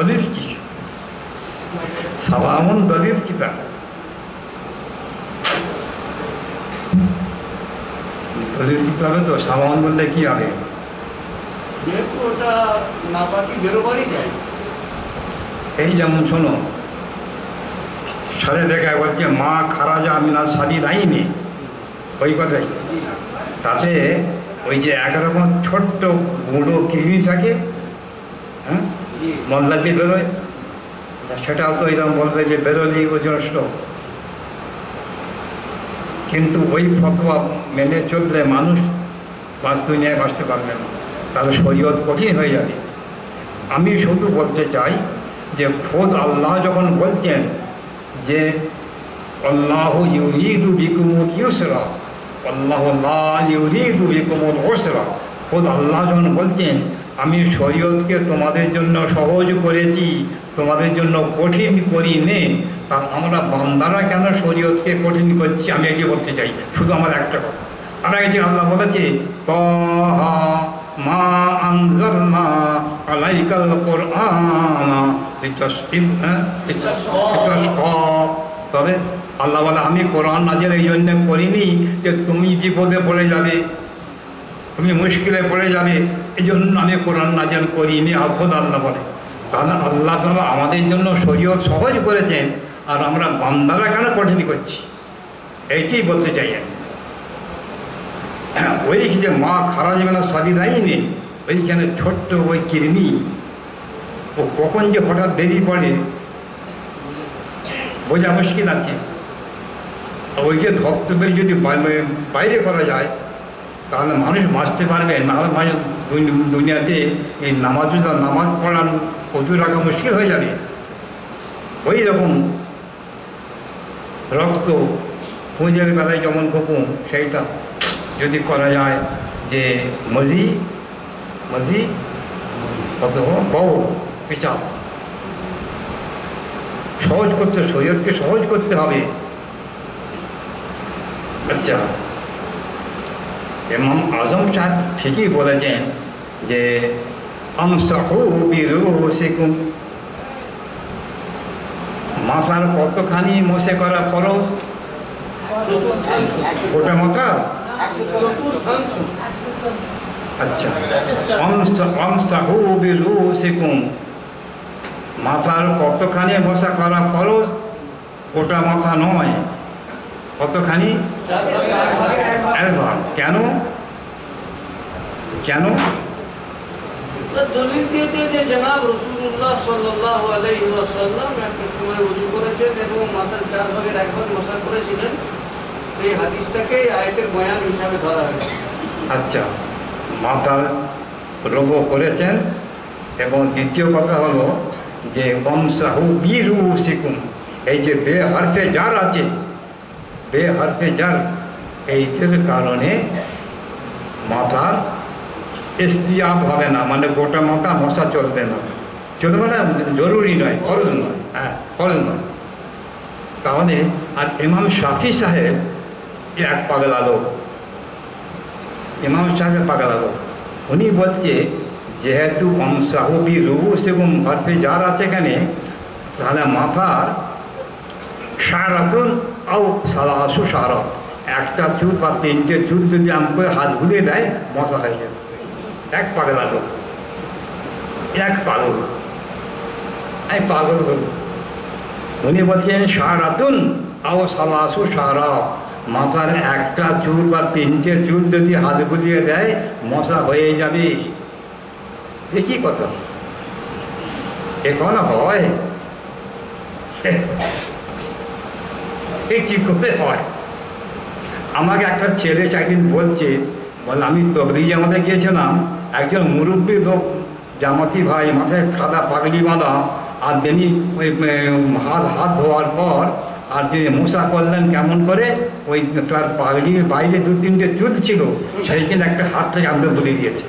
দলিল কি? সাবামন দলিল কি? তার দলিল দিতে হবে তো। সাবামন বললে কি হবে? এই যেমন শোনো, সারে দেখা বলছে মা খারাজা আমিনা সাবি লাইনি, ওই কথাই। তাতে ওই যে একরকম ছোট্ট গুঁড়ো কৃমি থাকে, হ্যাঁ, মশলা দিয়ে বেরোয়, সেটাও তো এরকম বলবে যে বেরোলি ও যষ্ট। কিন্তু ওই ফতোয়া মেনে চললে মানুষ দুনিয়ায় বাঁচতে পারবে না, তাহলে শরীয়ত কঠিন হয়ে যাবে। আমি শুধু বলতে চাই যে খোদ আল্লাহ যখন বলছেন যে আল্লাহু ইউরিদু বিকুমুল ইউসরা আল্লাহু লা ইউরিদু বিকুমুল উসরা, খোদ আল্লাহ যখন বলছেন আমি শরীয়তকে তোমাদের জন্য সহজ করেছি, তোমাদের জন্য কঠিন করি নে, তা আমরা বান্দারা কেন শরীয়তকে কঠিন করছি? আমি এটি বলতে চাই, শুধু আমার একটা কথা। আর এটি আল্লাহ বলেছে তাহা মা আনজালনা আলাইকাল কুরআনা লিতাশকা। তবে আল্লাহ বলে আমি কোরআন নাজিল এই জন্য করিনি যে তুমি বিপদে পড়ে যাবে, তুমি মুশকিলে পড়ে যাবে, এই জন্য আমি কোরআন নাজিল করিনি। খোদ আল্লাহ বলে। তাহলে আল্লাহ আমাদের জন্য শরীয়ত সহজ করেছেন, আর আমরা বান্দারা কেন কঠিন করছি? এইটাই বলতে চাই। ওই যে মা খারাজ মানে সাবি লাইনে, ওইখানে ছোট্ট ওই কৃমি, ও কখন যে হঠাৎ বেরিয়ে পড়ে বোঝা মুশকিল আছে। ওই যে ধপধপের যদি বাইরে করা যায় তাহলে মানুষ বাঁচতে পারবে। নাহলে মানুষ দুনিয়াতে এই নামাজ পড়ান অজু রাখা মুশকিল হয়ে যাবে। ওই রকম রক্ত পুঁজের বেলায় যেমন ঘুম, সেইটা যদি করা যায় যে মজি কত বউ পেশাব সহজ করতে, শরীয়তকে সহজ করতে হবে। আচ্ছা, ইমাম আজম সাহেব ঠিকই বলেছেন যে আমসাহু বিরুসিকুম, মাথার কতখানি মশে করা ফরজ? ওটা মাথা। আচ্ছা, আমসাহু বিরুসিকুম, মাথার কতখানি মশা করা ফরজ? ওটা মাথা নয়। কতখানি? কেন? কেন? দলিল দিয়েছে যে জনাব রাসূলুল্লাহ সাল্লাল্লাহু আলাইহি ওয়াসাল্লাম একটা সময় ওযু করেছেন এবং মাথার 4 ভাগের 1 ভাগ মশা করেছিলেন। সেই হাদিসটাকে আয়াতের বয়ান হিসাবে ধরা হয়েছে। আচ্ছা, মাথার রোগও করেছেন, এবং দ্বিতীয় কথা হলো যে আমসাহু বিরুসিকুম, এই যে বে হরফে জার আছে, বে হরফে জার, এইটার কারণে মাথার ইস্তিয়াব হবে না, মানে গোটা মাথা মশা চলবে না। চলবে না জরুরি নয়, ফরজ নয়। হ্যাঁ, ফরজ নয়। তাহলে আর ইমাম শাফি সাহেব এক পাগলা লোক, ইমাম সাহেব পাগলা লোক, উনি বলছে যেহেতু আমসাহু বিরুসিকুম হরফে জার আছে এখানে, তাহলে মাথার শারাতুন আও সালাসু শারাত, একটা চুল বা 3টে চুল যদি আমাকে হাত ঘুরিয়ে দেয় মশা হয়ে যাবে। এক পাগলা লোক, এক পাগল, এই পাগল হল। উনি বলছেন শারাতুন আও সালাসু শারাত, মাথার একটা চুল বা 3টে চুল যদি হাত ঘুরিয়ে দেয় মশা হয়ে যাবে। এ কি কথা? এখন হয় এ কি করে হয়? আমাকে একটা ছেলে একদিন বলছে, বলে আমি তবলিগ জামাতে গিয়েছিলাম, একজন মুরব্বী লোক জামাতি ভাই, মাথায় সাদা পাগড়ি বাঁধা, আর তিনি ওই হাত ধোয়ার পর আর তিনি মশা করলেন কেমন করে, ওই তার পাগড়ির বাইরে 2-3টে চুল ছিল, সেইখানে একটা হাত থেকে আমাদের বলে দিয়েছে।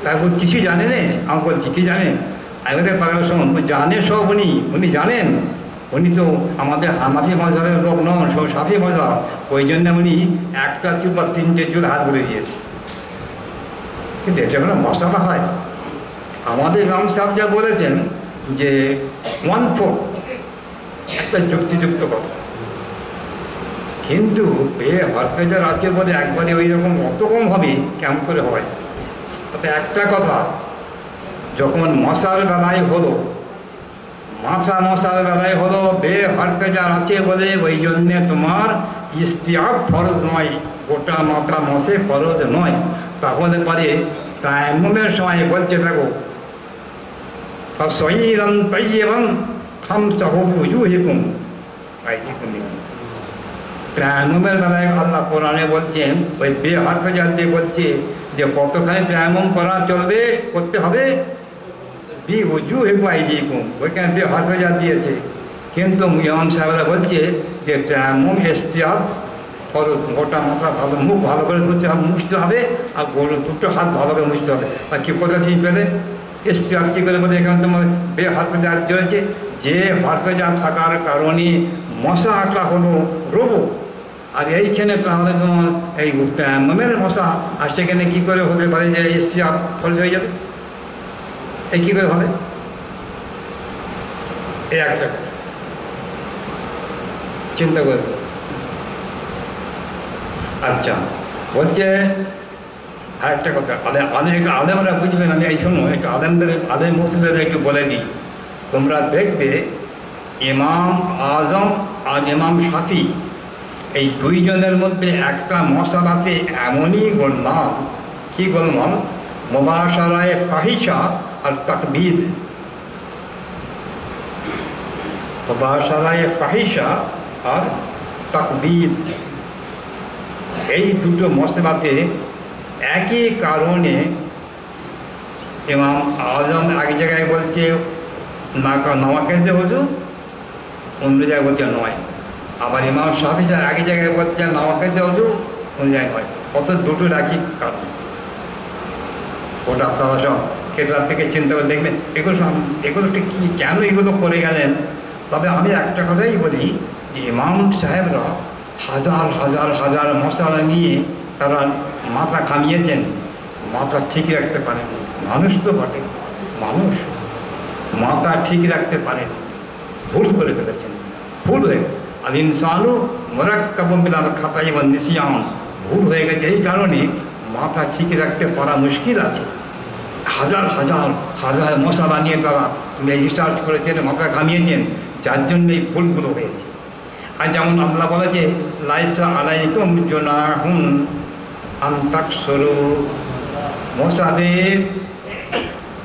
তারপর কিছু জানে না। আমি বলছি কি জানেন? আমাদের পাগলা শোন, জানে সব, উনি জানেন, উনি তো আমাদের হানাফি মাযহাবের লোক নন, সব শাফি মাযহাব, ওই জন্য উনি একটা চুল বা 3টে চুল হাত বলে দিয়েছে। কিন্তু এটা কোনো মশাটা হয়? আমাদের ইমাম সাহেব যা বলেছেন যে 1/4 একটা যুক্তিযুক্ত কথা, কিন্তু হরফেজার আছে বলে একবারে ওই রকম অত কম হবে কেমন করে হয়? তবে একটা কথা, যখন মশার বেলায় হলো, মশার বেলায় হলো হরফেজার আছে বলে ওই জন্যে তোমার ইস্তিয়াব ফরজ নয়, গোটা মাথা মশে ফরজ নয়। তাহলে পরে তায়াম্মুমের সময় বলছে দেখো সয়ীরান তাইয়্যিবান খামসাহু বিউজুহিকুম আইদিকুম। তায়াম্মুমের বেলায় আল্লাহ কোরআনে বলছেন, ওই হরফেজার দিয়ে বলছে যে কতখানি তায়াম্মুম করা চলবে, করতে হবে বিউজুহিকুম আইদিকুম, ওইখানে হরফেজার দিয়েছে। কিন্তু ইমাম সাহেবরা বলছে যে তায়াম্মুম ইস্তিয়াব ফরজ, গোটা মাথা ভালো, মুখ ভালো করে ধরতে হবে, মুছতে হবে, আর দুটো হাত ভালো করে মুছতে হবে। আর কি কথা দিয়ে পেলে ইস্তিয়াব কী করে বলে, এখানে তোমার হরফেজার চলেছে, যে হরফেজার থাকার কারণে মশা আটলা হলো রোবো, আর এইখানে তাহলে তোমার এই তায়াম্মুমের মশা, আর সেখানে কী করে হতে পারে যে ইস্তিয়াব ফরজ হয়ে যাবে? এই কী করে হবে? এই একটা চিন্তা করে। আচ্ছা, বলছে আরেকটা কথা, আলেমরা বুঝবেন, আমি এই শোনো একটু আলেম মুফতিদের একটু বলে দিই। তোমরা দেখবে ইমাম আজম আর ইমাম শাফি এই দুইজনের মধ্যে একটা মশালাতে এমনই গোলমাল, কি গোলমাল? মুবাশারায়ে ফাহিশা আর তাকবীর। মুবাশারায়ে ফাহিশা আর তাকবীর, এই দুটো মশলাতে একই কারণে ইমাম আজম এক জায়গায় বলছে নামাকেজে হজু, অন্য জায়গায় বলছে নয়। আবার ইমাম শাফি সাহেব এক জায়গায় বলছে নামাকেজে হজু, অন্য জায়গায় নয়। কত দুটো একই কারণ। ওটা আপনারা সব কেতাব থেকে চিন্তা করে দেখবেন এগুলো ঠিক কী, কেন এগুলো করে গেলেন। তবে আমি একটা কথাই বলি যে ইমাম সাহেবরা হাজার হাজার হাজার মশলা নিয়ে তারা মাথা খামিয়েছেন, মাথা ঠিক রাখতে পারেন। মানুষ তো বটে, মানুষ মাথা ঠিক রাখতে পারেন, ভুল করে ফেলেছেন, ভুল হয়ে গেছে। আর ইনসানও মুরাক্কাবুম মিনাল খাতাই ওয়ান নিসিয়ান, ভুল হয়ে গেছে। এই কারণে মাথা ঠিক রাখতে পারা মুশকিল আছে। হাজার হাজার হাজার মশলা নিয়ে তারা রিসার্চ করেছেন, মাথা ঘামিয়েছেন, যার জন্য এই ভুলগুলো হয়েছে। আর যেমন আল্লাহ বলেছে লাইসা আলাইকুম জুনাহুন আন তাকসুরু, মশাদের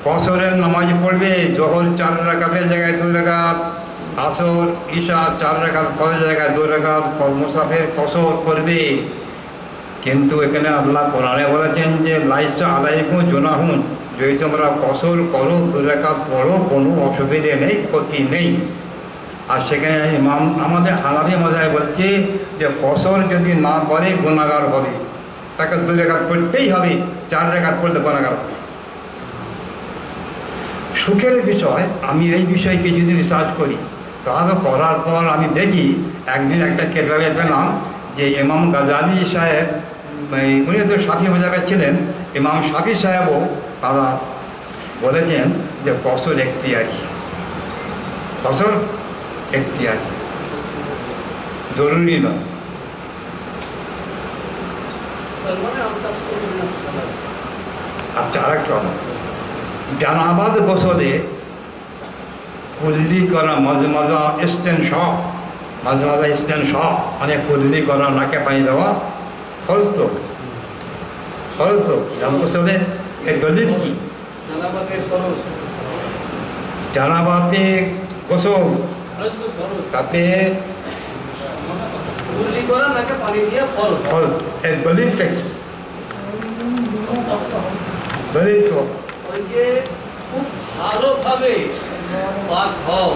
কসরের নামাজ পড়বে, জোহর 4 রাকাতের জায়গায় 2 রাকাত, আসর ঈশা 4 রাকাত ফরজের জায়গায় 2 রাকাত, মুসাফির কসর করবে। কিন্তু এখানে আল্লাহ কোরআনে বলেছেন যে লাইসা আলাইকুম জুনাহুন, যদি তোমরা কসর করো 2 রাকাত পড়ো, কোনো অসুবিধে নেই, ক্ষতি নেই। আর সেখানে ইমাম আমাদের হানাফি মাযহাব বলছে যে কসর যদি না করে গুনাহগার হবে, তাকে 2 রাকাত পড়তেই হবে, 4 রাকাত পড়লে গুনাহগার হবে। সুখের বিষয়, আমি এই বিষয়ে কিছুদিন রিসার্চ করি, তাহলে করার পর আমি দেখি একদিন একটা কেতাবে পেলাম যে ইমাম গাজালি সাহেব, উনি তো শাফি মাযহাবের ছিলেন, ইমাম শাফি সাহেবও তারা বলেছেন যে কসর এখতিয়ারি, কসর এখতিয়ারি, জরুরি নয়। আচ্ছা, আরেকটা জানাবাদ গোসলে কুল্লি করা, মাঝে মাঝে ইস্তেনশাক, মাঝে মাঝে ইস্তেনশাক মানে কুল্লি করা, নাকে পানি দেওয়া ফরজ তো, ফরজ তো। গোসলে এর দলিল কি? জানাবাতে গোসল, তাতে ফরজ, এর দলিলটা কি? দলিল তো ওই যে খুব ভালোভাবে পাক হও,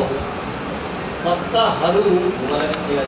সপ্তাহ হারু